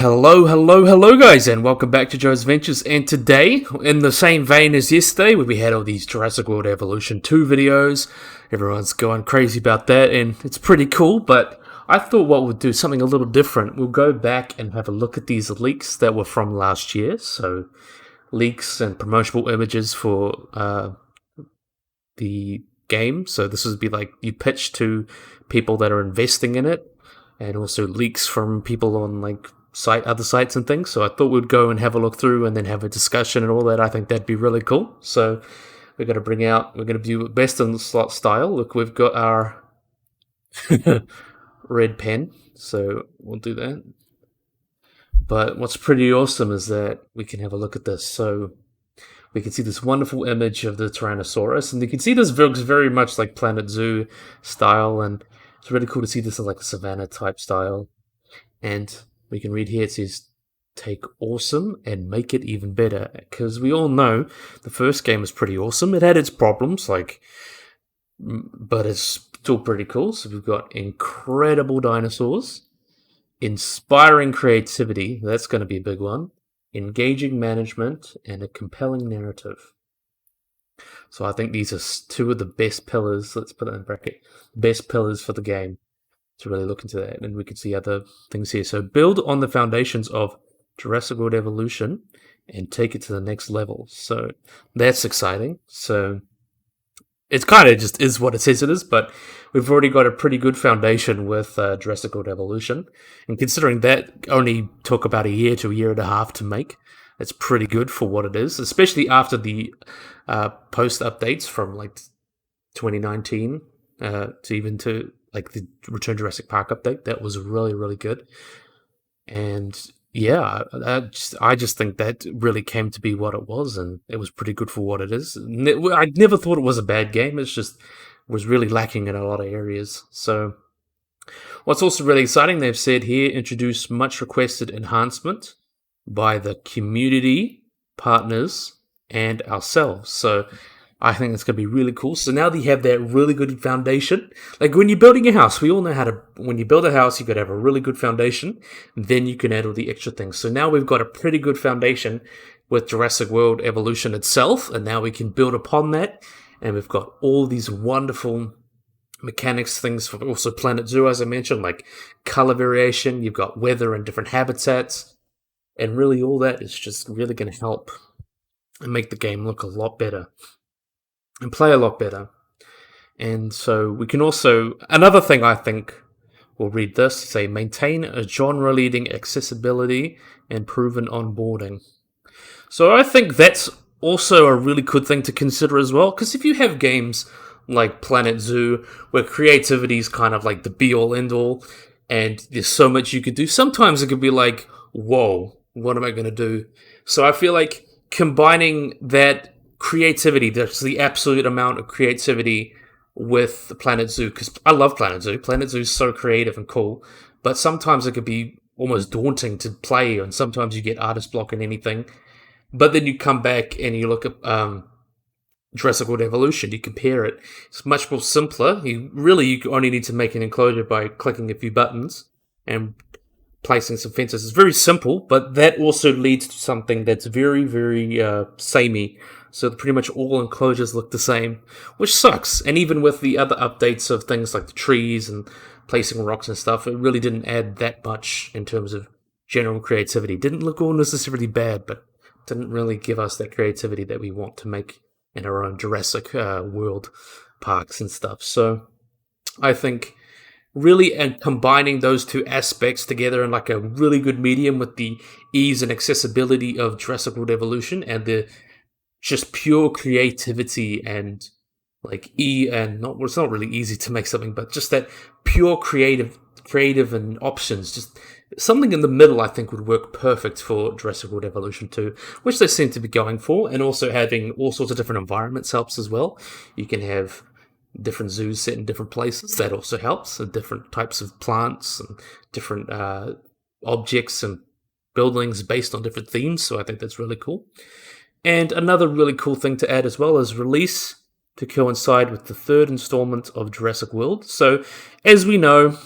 Hello guys, and welcome back to Joe's Adventures. And today, in the same vein as yesterday, where we had all these Jurassic World Evolution 2 videos, everyone's going crazy about that, and it's pretty cool, but I thought what we'd do something a little different. We'll go back and have a look at these leaks that were from last year, so leaks and promotional images for the game. So this would be like you pitch to people that are investing in it, and also leaks from people on like other sites and things. So I thought we'd go and have a look through and then have a discussion and all that. I think that'd be really cool. So we're going to do best in slot style. Look, we've got our red pen, so we'll do that. But what's pretty awesome is that we can have a look at this. So we can see this wonderful image of the Tyrannosaurus, and you can see this looks very much like Planet Zoo style, and it's really cool to see this in like a savannah type style. And we can read here, it says, take awesome and make it even better. Because we all know the first game was pretty awesome. It had its problems, but it's still pretty cool. So we've got incredible dinosaurs, inspiring creativity, that's going to be a big one, engaging management, and a compelling narrative. So I think these are two of the best pillars, let's put it in bracket, best pillars for the game. To really look into that, and we can see other things here. So build on the foundations of Jurassic World Evolution and take it to the next level. So that's exciting. So it's kind of just is what it says it is, but we've already got a pretty good foundation with Jurassic World Evolution, and considering that only took about a year to a year and a half to make, it's pretty good for what it is, especially after the post updates from like 2019 to like the Return Jurassic Park update. That was really, really good. And yeah, I just think that really came to be what it was, and it was pretty good for what it is. I never thought it was a bad game. It's just was really lacking in a lot of areas. So what's also really exciting, they've said here, introduce much requested enhancement by the community, partners, and ourselves. So I think it's going to be really cool. So now that you have that really good foundation, like when you're building a house, we all know when you build a house, you've got to have a really good foundation, then you can add all the extra things. So now we've got a pretty good foundation with Jurassic World Evolution itself, and now we can build upon that, and we've got all these wonderful mechanics, things for also Planet Zoo, as I mentioned, like color variation, you've got weather and different habitats, and really all that is just really going to help and make the game look a lot better and play a lot better. And so we can also, another thing I think, we'll read this, say maintain a genre-leading accessibility and proven onboarding. So I think that's also a really good thing to consider as well, because if you have games like Planet Zoo, where creativity is kind of like the be-all, end-all, and there's so much you could do, sometimes it could be like, whoa, what am I going to do? So I feel like combining that creativity, that's the absolute amount of creativity with Planet Zoo, because I love Planet Zoo. Planet Zoo is so creative and cool, but sometimes it could be almost daunting to play, and sometimes you get artist block and anything. But then you come back and you look at Jurassic World Evolution, you compare it. It's much more simpler. You only need to make an enclosure by clicking a few buttons and placing some fences. It's very simple, but that also leads to something that's very, very samey. So pretty much all enclosures look the same, which sucks. And even with the other updates of things like the trees and placing rocks and stuff, it really didn't add that much in terms of general creativity. Didn't look all necessarily bad, but didn't really give us that creativity that we want to make in our own Jurassic World parks and stuff. So I think really, and combining those two aspects together in like a really good medium with the ease and accessibility of Jurassic World Evolution and the just pure creativity and like it's not really easy to make something, but just that pure creative and options, just something in the middle I think would work perfect for Jurassic World Evolution 2, which they seem to be going for, and also having all sorts of different environments helps as well. You can have different zoos set in different places, that also helps, and different types of plants and different objects and buildings based on different themes, so I think that's really cool. And another really cool thing to add as well is release to coincide with the third installment of Jurassic World. So, as we know,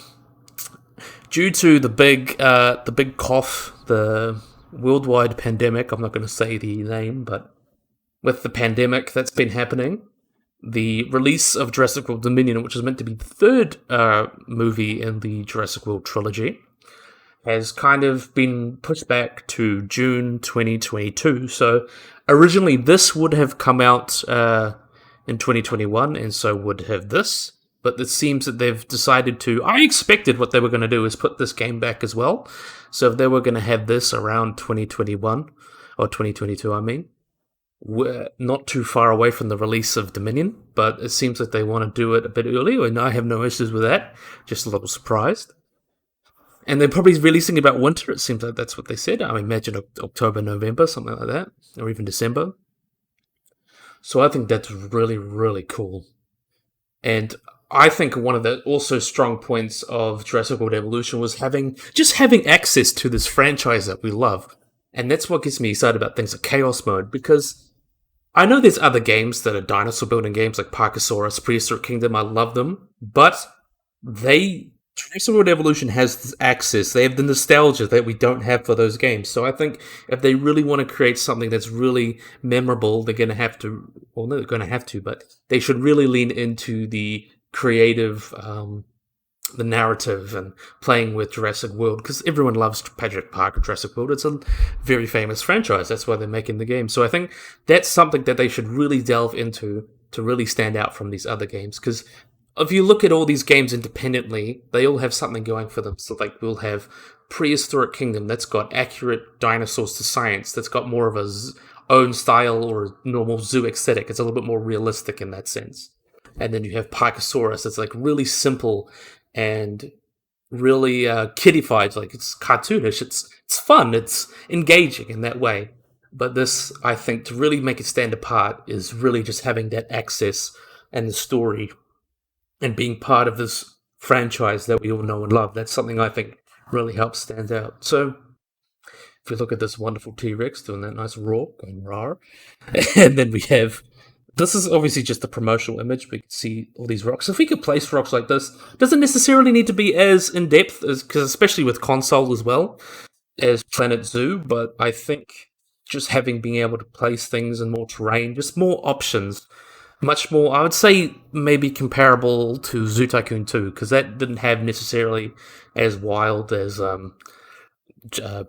due to the big cough, the worldwide pandemic. I'm not going to say the name, but with the pandemic that's been happening, the release of Jurassic World Dominion, which is meant to be the third movie in the Jurassic World trilogy, has kind of been pushed back to June 2022. So originally this would have come out in 2021, and so would have this. But it seems that they've decided to. I expected what they were going to do is put this game back as well. So if they were going to have this around 2021, or 2022, I mean, we're not too far away from the release of Dominion, but it seems like they want to do it a bit earlier, and I have no issues with that. Just a little surprised. And they're probably releasing about winter. It seems like that's what they said. I imagine October, November, something like that, or even December. So I think that's really, really cool. And I think one of the also strong points of Jurassic World Evolution was having access to this franchise that we love. And that's what gets me excited about things like Chaos Mode, because I know there's other games that are dinosaur building games like Parkosaurus, Prehistoric Kingdom. I love them, but Jurassic World Evolution has this access. They have the nostalgia that we don't have for those games. So I think if they really want to create something that's really memorable, they're going to have to, well, no, they're going to have to, but they should really lean into the creative, the narrative and playing with Jurassic World, because everyone loves Patrick Parker, Jurassic World. It's a very famous franchise. That's why they're making the game. So I think that's something that they should really delve into to really stand out from these other games, because if you look at all these games independently, they all have something going for them. So, like, we'll have Prehistoric Kingdom that's got accurate dinosaurs to science, that's got more of a own style or a normal zoo aesthetic. It's a little bit more realistic in that sense. And then you have Parkosaurus. It's like really simple and really kiddified. Like, it's cartoonish. It's fun. It's engaging in that way. But this, I think, to really make it stand apart is really just having that access and the story and being part of this franchise that we all know and love. That's something I think really helps stand out. So if we look at this wonderful T-Rex doing that nice roar, going rawr, and then we have, this is obviously just a promotional image. We can see all these rocks. If we could place rocks like this, doesn't necessarily need to be as in-depth, because especially with console as well, as Planet Zoo, but I think just being able to place things in more terrain, just more options, much more, I would say, maybe comparable to Zoo Tycoon 2, because that didn't have necessarily as wild as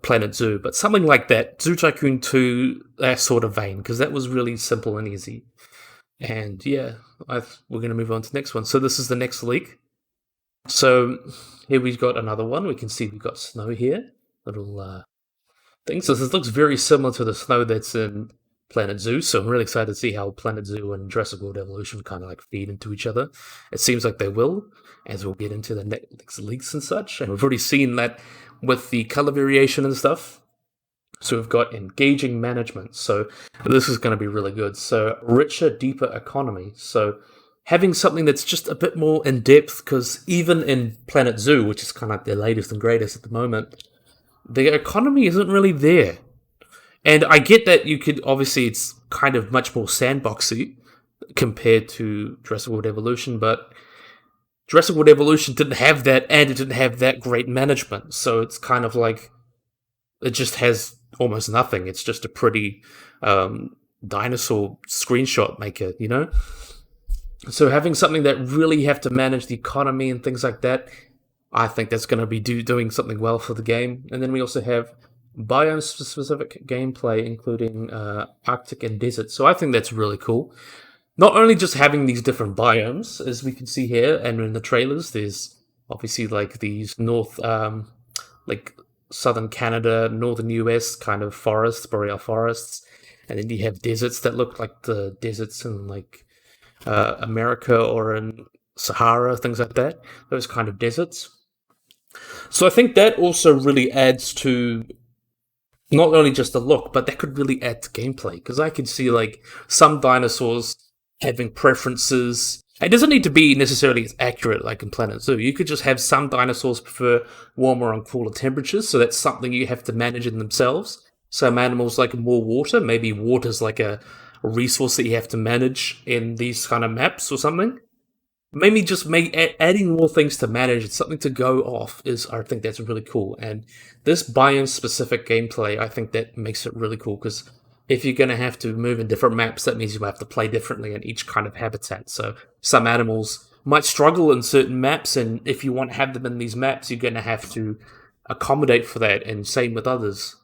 Planet Zoo, but something like that, Zoo Tycoon 2, that sort of vein, because that was really simple and easy. And yeah, we're going to move on to the next one. So this is the next leak. So here we've got another one. We can see we've got snow here, little thing. So this looks very similar to the snow that's in Planet Zoo, so I'm really excited to see how Planet Zoo and Jurassic World Evolution kind of like feed into each other. It seems like they will, as we'll get into the next leaks and such, and we've already seen that with the color variation and stuff. So we've got engaging management, so this is going to be really good. So richer, deeper economy, so having something that's just a bit more in-depth, because even in Planet Zoo, which is kind of like their latest and greatest at the moment, the economy isn't really there. And I get that you could, obviously, it's kind of much more sandboxy compared to Jurassic World Evolution, but Jurassic World Evolution didn't have that, and it didn't have that great management. So it's kind of like, it just has almost nothing. It's just a pretty dinosaur screenshot maker, you know? So having something that really have to manage the economy and things like that, I think that's going to be doing something well for the game. And then we also have biome-specific gameplay, including Arctic and desert. So I think that's really cool. Not only just having these different biomes, as we can see here, and in the trailers, there's obviously like these like southern Canada, northern US kind of forests, boreal forests, and then you have deserts that look like the deserts in like America or in Sahara, things like that. Those kind of deserts. So I think that also really adds to not only just the look, but that could really add to gameplay, because I can see like some dinosaurs having preferences. It doesn't need to be necessarily as accurate like in Planet Zoo. You could just have some dinosaurs prefer warmer and cooler temperatures, so that's something you have to manage in themselves. Some animals like more water. Maybe water's like a resource that you have to manage in these kind of maps or something. maybe just adding more things to manage and something to go off is, I think that's really cool. And this biome specific gameplay, I think that makes it really cool because if you're going to have to move in different maps, that means you have to play differently in each kind of habitat. So some animals might struggle in certain maps, and if you want to have them in these maps, you're going to have to accommodate for that, and same with others.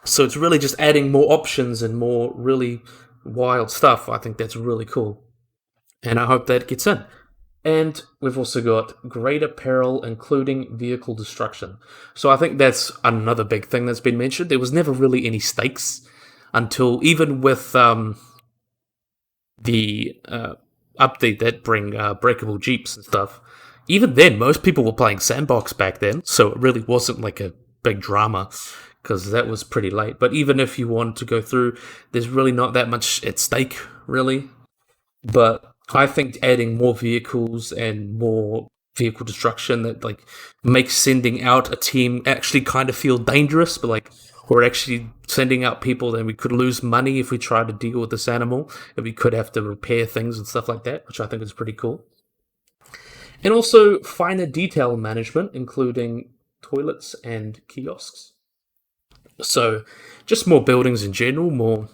So it's really just adding more options and more really wild stuff. I think that's really cool. And I hope that gets in. And we've also got greater peril, including vehicle destruction. So I think that's another big thing that's been mentioned. There was never really any stakes until, even with the update that bring breakable jeeps and stuff. Even then, most people were playing sandbox back then, so it really wasn't like a big drama because that was pretty late. But even if you want to go through, there's really not that much at stake, really. But I think adding more vehicles and more vehicle destruction that like makes sending out a team actually kind of feel dangerous, but like we're actually sending out people and we could lose money if we try to deal with this animal, and we could have to repair things and stuff like that, which I think is pretty cool. And also finer detail management, including toilets and kiosks. So just more buildings in general, more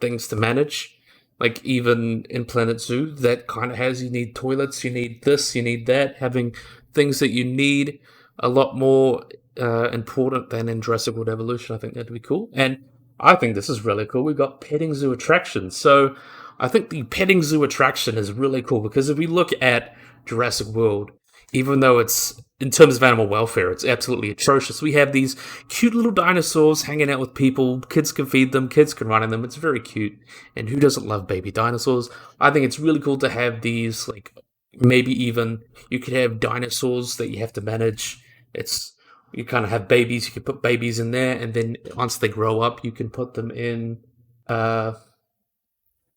things to manage. Like even in Planet Zoo, that kind of has, you need toilets, you need this, you need that. Having things that you need a lot more important than in Jurassic World Evolution. I think that'd be cool. And I think this is really cool. We've got petting zoo attractions. So I think the petting zoo attraction is really cool because if we look at Jurassic World, even though it's, in terms of animal welfare, it's absolutely atrocious. We have these cute little dinosaurs hanging out with people. Kids can feed them, kids can run in them. It's very cute. And who doesn't love baby dinosaurs? I think it's really cool to have these, like, maybe even you could have dinosaurs that you have to manage. It's, you kind of have babies, you can put babies in there, and then once they grow up, you can put them in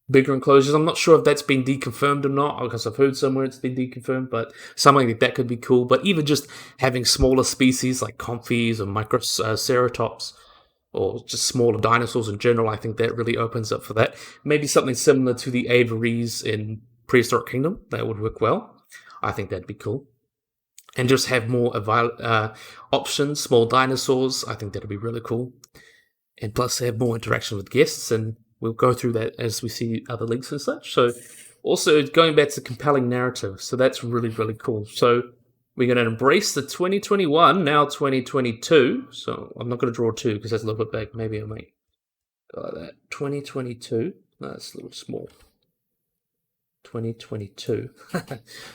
bigger enclosures. I'm not sure if that's been deconfirmed or not, because I've heard somewhere it's been deconfirmed, but something like that could be cool. But even just having smaller species like Comfies or Microceratops, or just smaller dinosaurs in general, I think that really opens up for that. Maybe something similar to the aviaries in Prehistoric Kingdom, that would work well. I think that'd be cool. And just have more options, small dinosaurs, I think that'd be really cool. And plus have more interaction with guests, and we'll go through that as we see other links and such. So also going back to compelling narrative, so that's really, really cool. So we're going to embrace the 2021, now 2022. So I'm not going to draw two because that's a little bit big. Maybe I might go like that. 2022. No, that's a little small. 2022.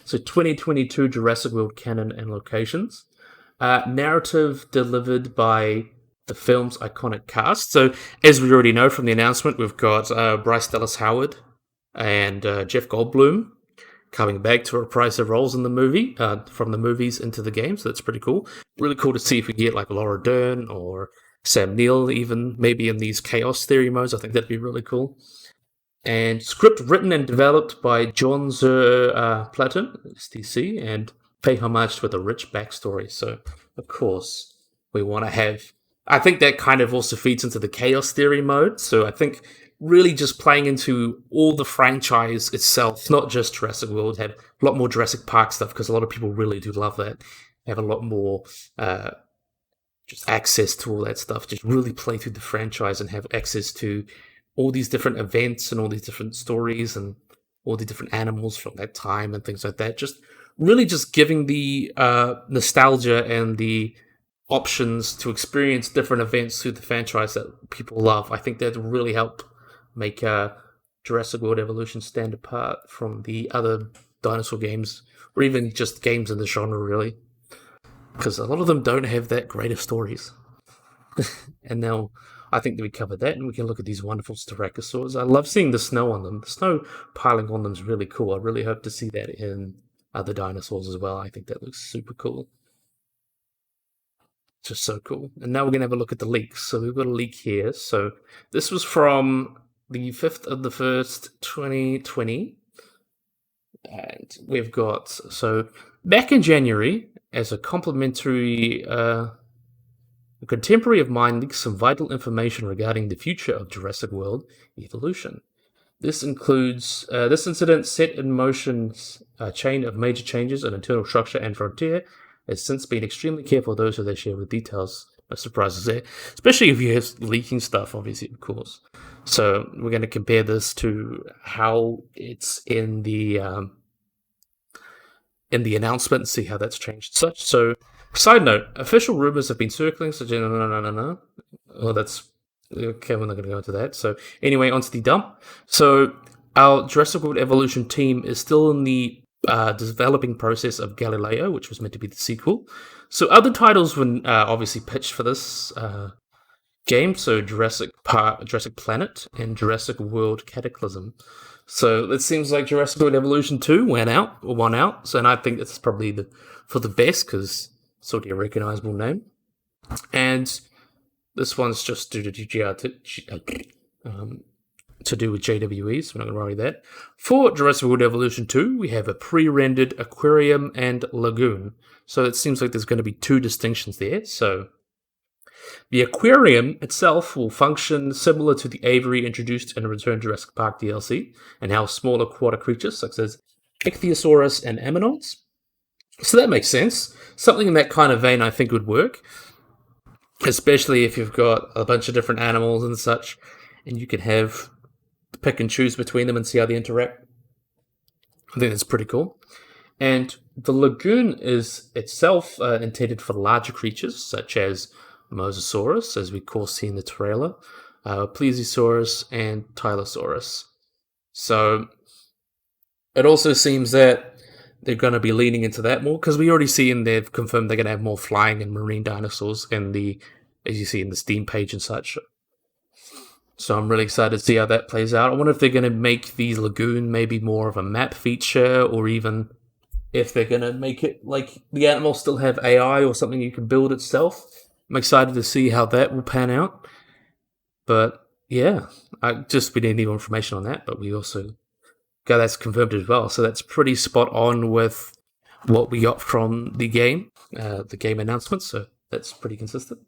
So 2022 Jurassic World canon and locations. Narrative delivered by the film's iconic cast. So, as we already know from the announcement, we've got Bryce Dallas Howard and Jeff Goldblum coming back to reprise their roles in the movie, from the movies into the game, so that's pretty cool. Really cool to see if we get like Laura Dern or Sam Neill, even maybe in these Chaos Theory modes. I think that'd be really cool. And script written and developed by John Zur Platten, STC, and pay homage with a rich backstory. So, of course, we want to have. I think that kind of also feeds into the Chaos Theory mode. So I think really just playing into all the franchise itself, not just Jurassic World, have a lot more Jurassic Park stuff because a lot of people really do love that. Have a lot more just access to all that stuff. Just really play through the franchise and have access to all these different events and all these different stories and all the different animals from that time and things like that. Just really just giving the nostalgia and the options to experience different events through the franchise that people love. I think that will really help make Jurassic World Evolution stand apart from the other dinosaur games, or even just games in the genre, really. Because a lot of them don't have that great of stories. And now I think that we covered that, and we can look at these wonderful Styracosaurs. I love seeing the snow on them. The snow piling on them is really cool. I really hope to see that in other dinosaurs as well. I think that looks super cool. Just so cool. And now we're going to have a look at the leaks. So we've got a leak here. So this was from the 5th of the 1st, 2020. And we've got, so back in January, as a complimentary, a contemporary of mine leaks some vital information regarding the future of Jurassic World Evolution. This incident set in motion a chain of major changes in internal structure and frontier. Has since been extremely careful of those who they share with details. No surprises there, especially if you have leaking stuff, obviously, of course. So we're going to compare this to how it's in the announcement and see how that's changed. Such so. Side note: official rumors have been circling. So no. Oh, that's okay. We're not going to go into that. So anyway, onto the dump. So our Jurassic World Evolution team is still in the developing process of Galileo, which was meant to be the sequel. So other titles were obviously pitched for this game. So Jurassic Planet and Jurassic World Cataclysm. So it seems like Jurassic World Evolution 2 won out. So and I think that's probably for the best because it's already a recognizable name. And this one's just to do with JWEs. We're not going to worry that. For Jurassic World Evolution 2, we have a pre-rendered aquarium and lagoon. So it seems like there's going to be two distinctions there. So the aquarium itself will function similar to the aviary introduced in Return Jurassic Park DLC, and house small aquatic creatures such as Ichthyosaurus and Ammonite. So that makes sense. Something in that kind of vein I think would work, especially if you've got a bunch of different animals and such, and you can have pick and choose between them and see how they interact. I think that's pretty cool. And the lagoon is itself intended for larger creatures, such as Mosasaurus, as we see in the trailer, Plesiosaurus, and Tylosaurus. So it also seems that they're going to be leaning into that more, because we already see and they've confirmed they're going to have more flying and marine dinosaurs as you see in the Steam page and such. So I'm really excited to see how that plays out. I wonder if they're going to make the lagoon maybe more of a map feature, or even if they're going to make it like the animals still have AI or something you can build itself. I'm excited to see how that will pan out. But yeah, we need more information on that, but we also got that's confirmed as well. So that's pretty spot on with what we got from the game announcement. So that's pretty consistent.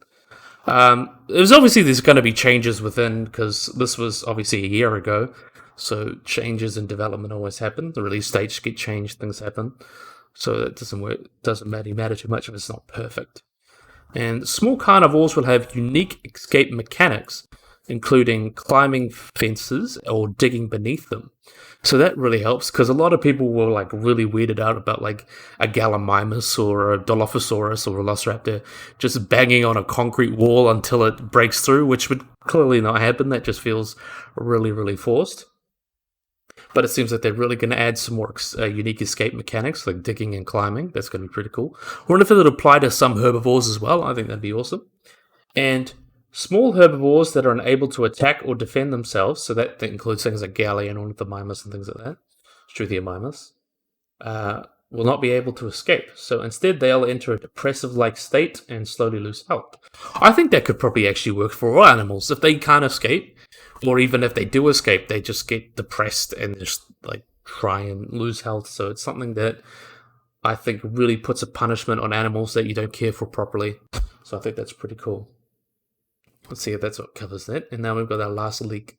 There's going to be changes within, because this was obviously a year ago. So changes in development always happen. The release dates get changed, things happen. So it doesn't matter too much if it's not perfect. And small carnivores will have unique escape mechanics, including climbing fences or digging beneath them. So that really helps, because a lot of people were like really weirded out about like a Gallimimus or a Dilophosaurus or a Velociraptor just banging on a concrete wall until it breaks through, which would clearly not happen. That just feels really, really forced. But it seems like they're really going to add some more unique escape mechanics, like digging and climbing. That's going to be pretty cool. I wonder if it would apply to some herbivores as well. I think that'd be awesome. And small herbivores that are unable to attack or defend themselves, so that includes things like Galli and Ornithomimus and things like that, Struthiomimus, will not be able to escape. So instead, they'll enter a depressive-like state and slowly lose health. I think that could probably actually work for all animals. If they can't escape, or even if they do escape, they just get depressed and just like try and lose health. So it's something that I think really puts a punishment on animals that you don't care for properly. So I think that's pretty cool. Let's see if that's what covers that. And now we've got our last leak.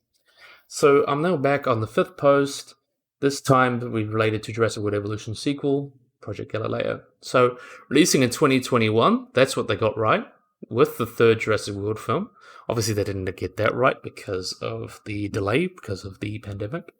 So I'm now back on the 5th post. This time we related to Jurassic World Evolution sequel, Project Galileo. So releasing in 2021, that's what they got right with the 3rd Jurassic World film. Obviously they didn't get that right because of the delay, because of the pandemic.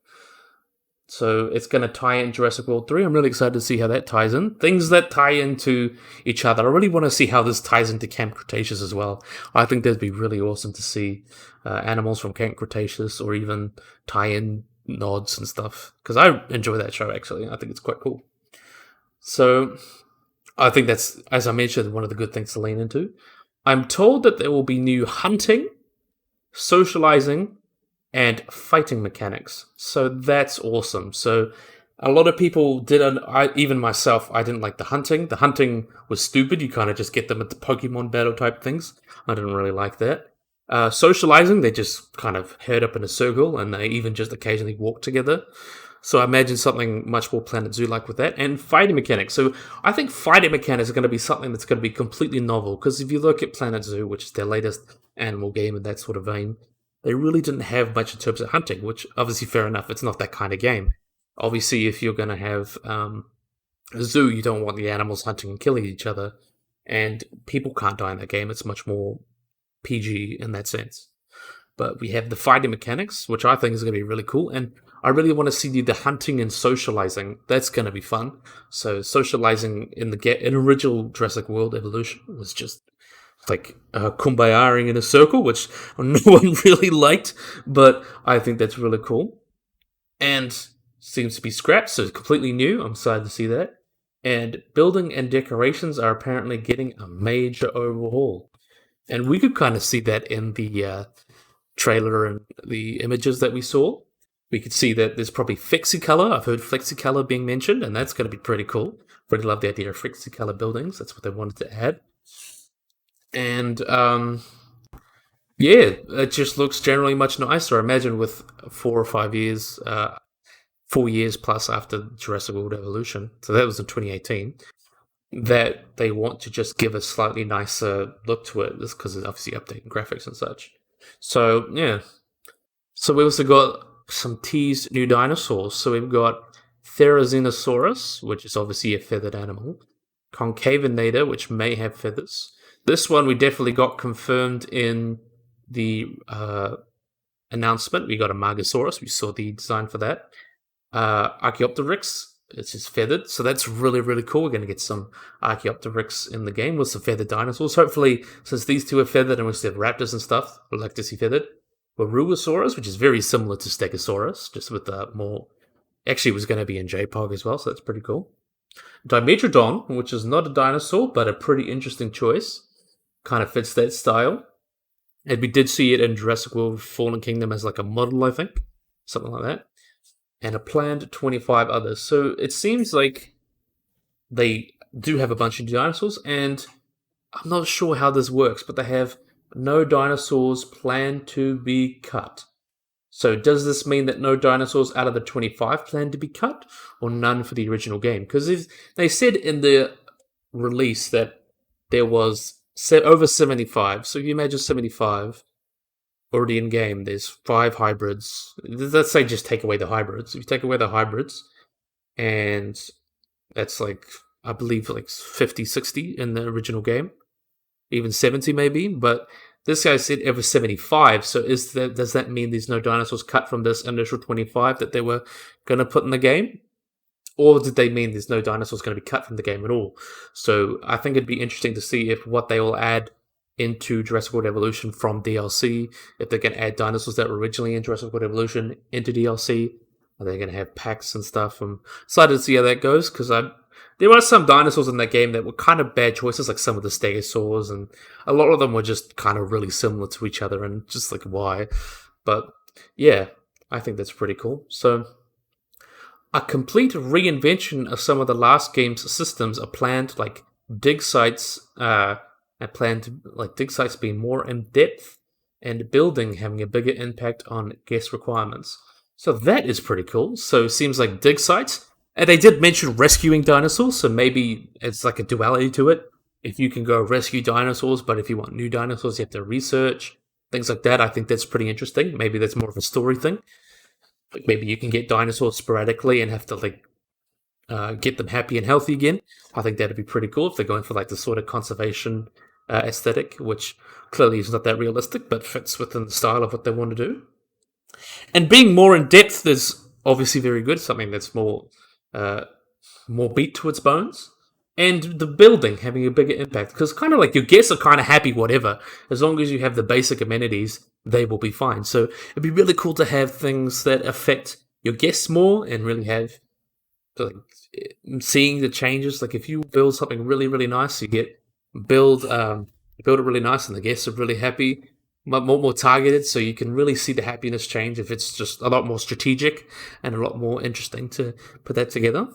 So it's going to tie in Jurassic World 3. I'm really excited to see how that ties in. Things that tie into each other. I really want to see how this ties into Camp Cretaceous as well. I think that'd be really awesome to see animals from Camp Cretaceous, or even tie in nods and stuff. Because I enjoy that show, actually. I think it's quite cool. So I think that's, as I mentioned, one of the good things to lean into. I'm told that there will be new hunting, socializing, and fighting mechanics. So that's awesome. So a lot of people didn't, even myself, I didn't like the hunting. The hunting was stupid. You kind of just get them at the Pokemon battle type things. I didn't really like that. Socializing, they just kind of herd up in a circle, and they even just occasionally walk together. So I imagine something much more Planet Zoo-like with that. And fighting mechanics. So I think fighting mechanics are going to be something that's going to be completely novel. Because if you look at Planet Zoo, which is their latest animal game in that sort of vein, they really didn't have much in terms of hunting, which obviously fair enough. It's not that kind of game. Obviously, if you're going to have a zoo, you don't want the animals hunting and killing each other, and people can't die in that game. It's much more PG in that sense. But we have the fighting mechanics, which I think is going to be really cool, and I really want to see the hunting and socializing. That's going to be fun. So socializing in original Jurassic World Evolution was just like kumbayaing in a circle, which no one really liked, but I think that's really cool. And seems to be scrapped, so it's completely new. I'm excited to see that. And building and decorations are apparently getting a major overhaul. And we could kind of see that in the trailer and the images that we saw. We could see that there's probably Flexicolor. I've heard Flexicolor being mentioned, and that's going to be pretty cool. Really love the idea of Flexicolor buildings. That's what they wanted to add. And yeah, it just looks generally much nicer. I imagine with 4 or 5 years, 4 years plus after Jurassic World Evolution, so that was in 2018, that they want to just give a slightly nicer look to it, just because it's obviously updating graphics and such. So yeah, so we also got some teased new dinosaurs. So we've got Therizinosaurus, which is obviously a feathered animal, Concavenator, which may have feathers. This one we definitely got confirmed in the announcement. We got a Margosaurus. We saw the design for that. Archaeopteryx, it's just feathered, so that's really, really cool. We're going to get some Archaeopteryx in the game with some feathered dinosaurs. Hopefully, since these two are feathered and we still have raptors and stuff, we'd like to see feathered. Warugosaurus, which is very similar to Stegosaurus, just with more... Actually, it was going to be in JPOG as well, so that's pretty cool. Dimetrodon, which is not a dinosaur, but a pretty interesting choice. Kind of fits that style. And we did see it in Jurassic World Fallen Kingdom as like a model, I think. Something like that. And a planned 25 others. So it seems like they do have a bunch of dinosaurs, and I'm not sure how this works, but they have no dinosaurs planned to be cut. So does this mean that no dinosaurs out of the 25 planned to be cut, or none for the original game? Because they said in the release that there was over 75, so if you imagine 75 already in game, there's 5 hybrids. Let's say just take away the hybrids. If you take away the hybrids, and that's like, I believe like 50, 60 in the original game, even 70 maybe, but this guy said over 75, so does that mean there's no dinosaurs cut from this initial 25 that they were going to put in the game? Or did they mean there's no dinosaurs going to be cut from the game at all? So I think it'd be interesting to see if what they will add into Jurassic World Evolution from DLC, if they're going to add dinosaurs that were originally in Jurassic World Evolution into DLC. Are they going to have packs and stuff? I'm excited to see how that goes, because there are some dinosaurs in that game that were kind of bad choices, like some of the stegosaurs, and a lot of them were just kind of really similar to each other, and just like, why? But yeah, I think that's pretty cool. So a complete reinvention of some of the last game's systems are planned, like dig sites, dig sites being more in depth, and building having a bigger impact on guest requirements. So that is pretty cool. So it seems like dig sites, and they did mention rescuing dinosaurs, so maybe it's like a duality to it. If you can go rescue dinosaurs, but if you want new dinosaurs, you have to research, things like that. I think that's pretty interesting. Maybe that's more of a story thing. Like maybe you can get dinosaurs sporadically and have to get them happy and healthy again. I think that'd be pretty cool if they're going for like the sort of conservation aesthetic, which clearly is not that realistic, but fits within the style of what they want to do. And being more in depth is obviously very good. Something that's more beat to its bones. And the building having a bigger impact, because kind of like your guests are kind of happy, whatever, as long as you have the basic amenities, they will be fine. So it'd be really cool to have things that affect your guests more and really have like seeing the changes. Like if you build something really, really nice, you build it really nice, and the guests are really happy, more targeted, so you can really see the happiness change if it's just a lot more strategic and a lot more interesting to put that together.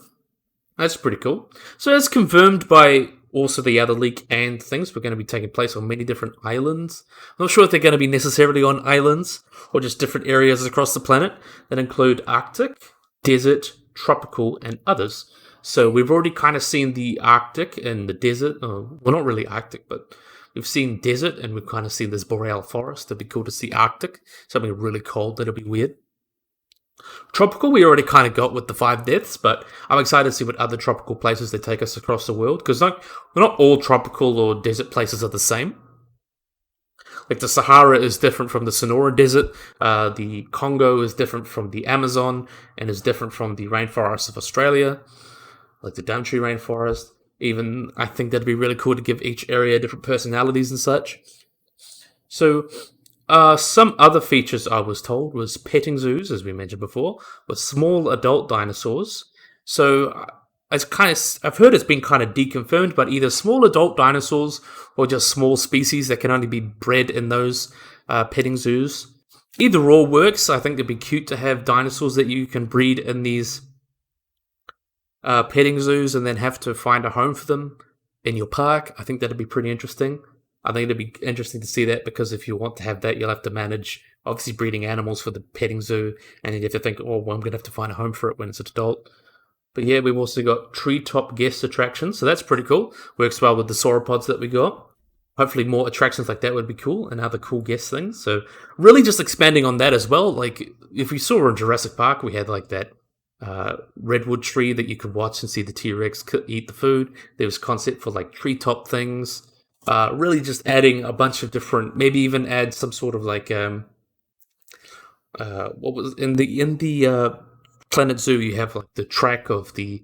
That's pretty cool. So that's confirmed by also the other leak and things. We're going to be taking place on many different islands. I'm not sure if they're going to be necessarily on islands or just different areas across the planet that include Arctic, desert, tropical, and others. So we've already kind of seen the Arctic and the desert. Well, not really Arctic, but We've seen desert, and we've kind of seen this boreal forest. It'd be cool to see Arctic, something really cold. That'll be weird. Tropical, we already kind of got with the 5 deaths, but I'm excited to see what other tropical places they take us across the world, because we're not all tropical or desert places are the same. Like the Sahara is different from the Sonora Desert, the Congo is different from the Amazon, and is different from the rainforests of Australia, like the Downtree Rainforest. Even, I think that'd be really cool to give each area different personalities and such. So, some other features I was told was petting zoos, as we mentioned before, with small adult dinosaurs. So, I've heard it's been kind of deconfirmed, but either small adult dinosaurs or just small species that can only be bred in those petting zoos. Either or works. I think it'd be cute to have dinosaurs that you can breed in these petting zoos and then have to find a home for them in your park. I think that'd be pretty interesting. I think it'd be interesting to see that, because if you want to have that, you'll have to manage, obviously, breeding animals for the petting zoo, and you have to think, oh, well, I'm going to have to find a home for it when it's an adult. But yeah, we've also got treetop guest attractions, so that's pretty cool. Works well with the sauropods that we got. Hopefully more attractions like that would be cool, and other cool guest things. So really just expanding on that as well. Like, if we saw in Jurassic Park, we had like that redwood tree that you could watch and see the T-Rex eat the food. There was concept for like treetop things. Really just adding a bunch of different, maybe even add some sort of like what was in the Planet Zoo, you have like the track of the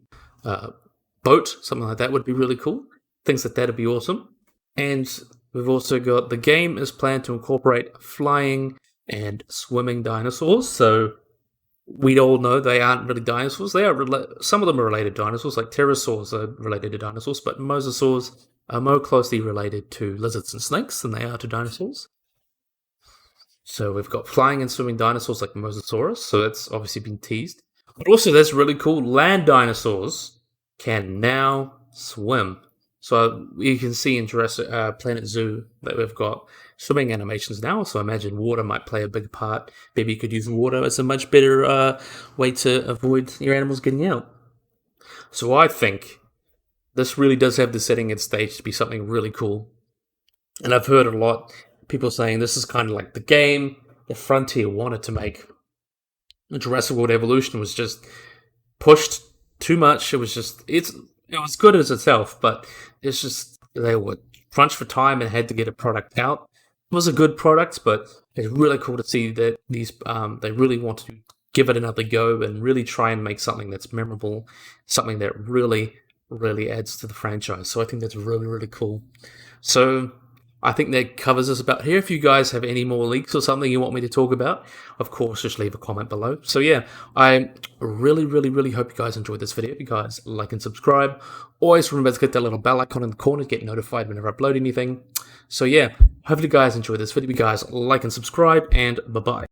boat, something like that would be really cool. Things like that would be awesome. And we've also got, the game is planned to incorporate flying and swimming dinosaurs. So we all know they aren't really dinosaurs. They are some of them are related to dinosaurs, like pterosaurs are related to dinosaurs, but mosasaurs are more closely related to lizards and snakes than they are to dinosaurs. So we've got flying and swimming dinosaurs like Mosasaurus, so that's obviously been teased. But also, that's really cool. Land dinosaurs can now swim. So you can see in Jurassic Planet Zoo that we've got swimming animations now. So I imagine water might play a big part. Maybe you could use water as a much better way to avoid your animals getting out. So I think this really does have the setting and stage to be something really cool. And I've heard a lot people saying this is kind of like the game that Frontier wanted to make. Jurassic World Evolution was just pushed too much. It was good as itself, but it's just, they were crunched for time and had to get a product out. It was a good product, but it's really cool to see that these they really want to give it another go and really try and make something that's memorable, something that really adds to the franchise. So I think that's really, really cool. So I think that covers us about here. If you guys have any more leaks or something you want me to talk about, of course, just leave a comment below. So yeah, I really, really, really hope you guys enjoyed this video. If you guys like and subscribe, always remember to click that little bell icon in the corner to get notified whenever I upload anything. So yeah, hopefully you guys enjoyed this video. If you guys like and subscribe, and bye-bye.